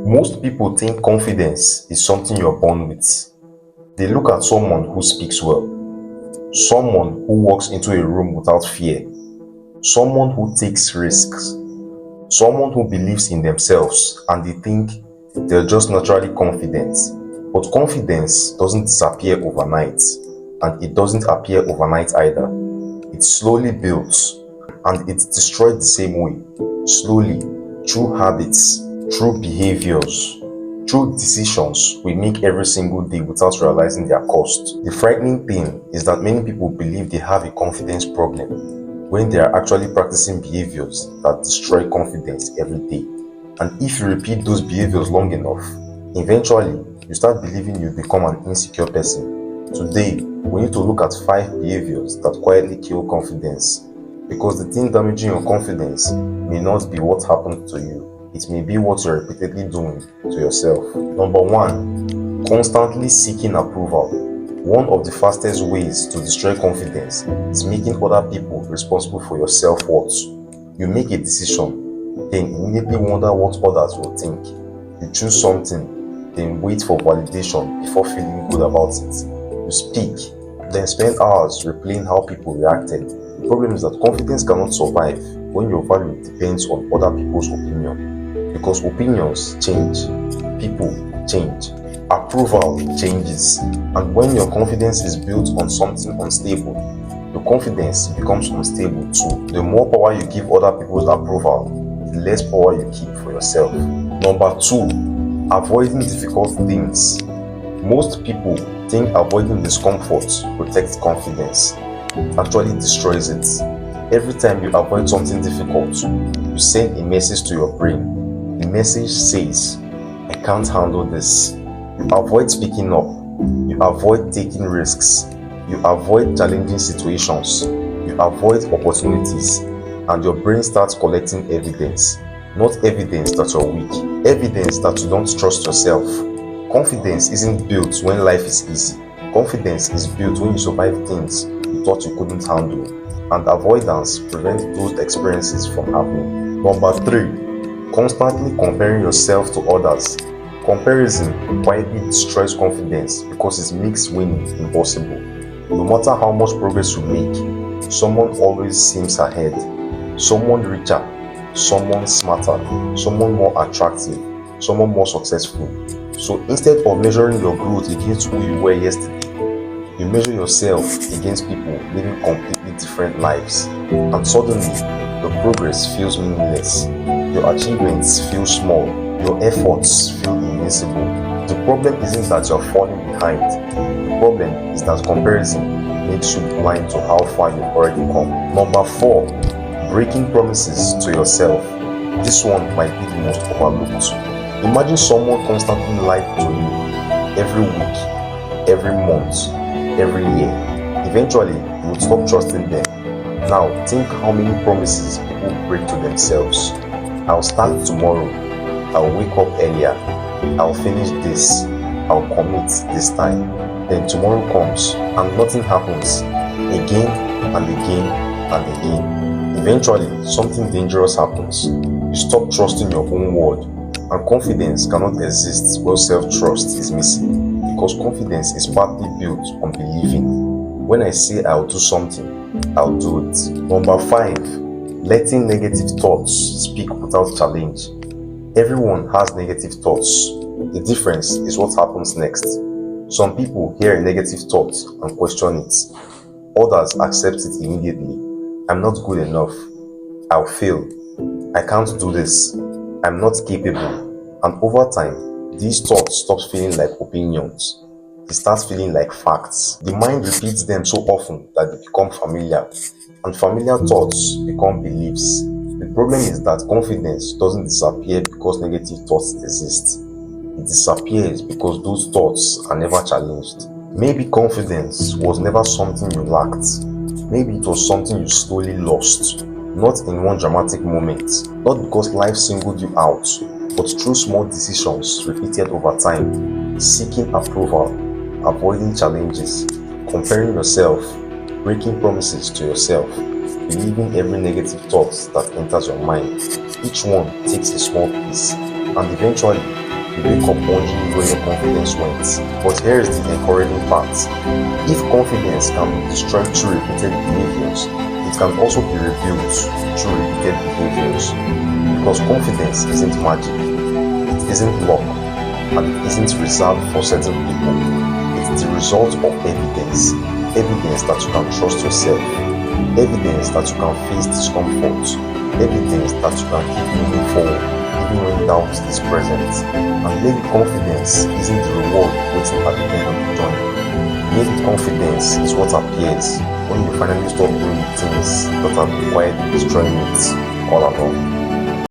Most people think confidence is something you're born with. They look at someone who speaks well, someone who walks into a room without fear, someone who takes risks, someone who believes in themselves, and they think they're just naturally confident. But confidence doesn't disappear overnight, and it doesn't appear overnight either. It slowly builds, and it's destroyed the same way, slowly, through habits, through behaviors, through decisions we make every single day without realizing their cost. The frightening thing is that many people believe they have a confidence problem when they are actually practicing behaviors that destroy confidence every day. And if you repeat those behaviors long enough, eventually you start believing you become an insecure person. Today, we need to look at 5 behaviors that quietly kill confidence, because the thing damaging your confidence may not be what happened to you. It may be what you're repeatedly doing to yourself. Number 1, constantly seeking approval. One of the fastest ways to destroy confidence is making other people responsible for your self-worth. You make a decision, then immediately wonder what others will think. You choose something, then wait for validation before feeling good about it. You speak, then spend hours replaying how people reacted. The problem is that confidence cannot survive when your value depends on other people's opinion. Because opinions change, people change, approval changes, and when your confidence is built on something unstable, your confidence becomes unstable too. The more power you give other people's approval, the less power you keep for yourself. Number 2, avoiding difficult things. Most people think avoiding discomfort protects confidence. It actually destroys it. Every time you avoid something difficult, you send a message to your brain. The message says, I can't handle this. You avoid speaking up. You avoid taking risks. You avoid challenging situations. You avoid opportunities. And your brain starts collecting evidence. Not evidence that you're weak. Evidence that you don't trust yourself. Confidence isn't built when life is easy. Confidence is built when you survive things you thought you couldn't handle. And avoidance prevents those experiences from happening. Number 3, constantly comparing yourself to others. Comparison quietly destroys confidence because it makes winning impossible. No matter how much progress you make, someone always seems ahead. Someone richer, someone smarter, someone more attractive, someone more successful. So instead of measuring your growth against who you were yesterday, you measure yourself against people living completely different lives. And suddenly, your progress feels meaningless. Your achievements feel small. Your efforts feel invincible. The problem isn't that you're falling behind. The problem is that comparison makes you blind to how far you've already come. Number 4, breaking promises to yourself. This one might be the most overlooked. Imagine someone constantly lied to you every week, every month, every year. Eventually, you would stop trusting them. Now, think how many promises people break to themselves. I'll start tomorrow. I'll wake up earlier. I'll finish this. I'll commit this time. Then tomorrow comes and nothing happens. Again and again and again. Eventually, something dangerous happens. You stop trusting your own word. And confidence cannot exist where self-trust is missing. Because confidence is partly built on believing. When I say I'll do something, I'll do it. Number 5, letting negative thoughts speak without challenge. Everyone has negative thoughts. The difference is what happens next. Some people hear a negative thought and question it. Others accept it immediately. I'm not good enough. I'll fail. I can't do this. I'm not capable. And over time, these thoughts stop feeling like opinions. They start feeling like facts. The mind repeats them so often that they become familiar. And familiar thoughts become beliefs. The problem is that confidence doesn't disappear because negative thoughts exist. It disappears because those thoughts are never challenged. Maybe confidence was never something you lacked. Maybe it was something you slowly lost. Not in one dramatic moment. Not because life singled you out, but through small decisions repeated over time. Seeking approval, avoiding challenges, comparing yourself, breaking promises to yourself, believing every negative thought that enters your mind. Each one takes a small piece, and eventually You wake up wondering where your confidence went. But here is the encouraging part. If confidence can be destroyed through repeated behaviors, it can also be rebuilt through repeated behaviors. Because confidence isn't magic, it isn't luck, and it isn't reserved for certain people. It's the result of evidence. Evidence that you can trust yourself. Evidence that you can face discomfort. Evidence that you can keep moving forward even when doubt is present. And maybe confidence isn't the reward waiting at the end of the journey. Maybe confidence is what appears when you finally stop doing the things that have required destroying it all along.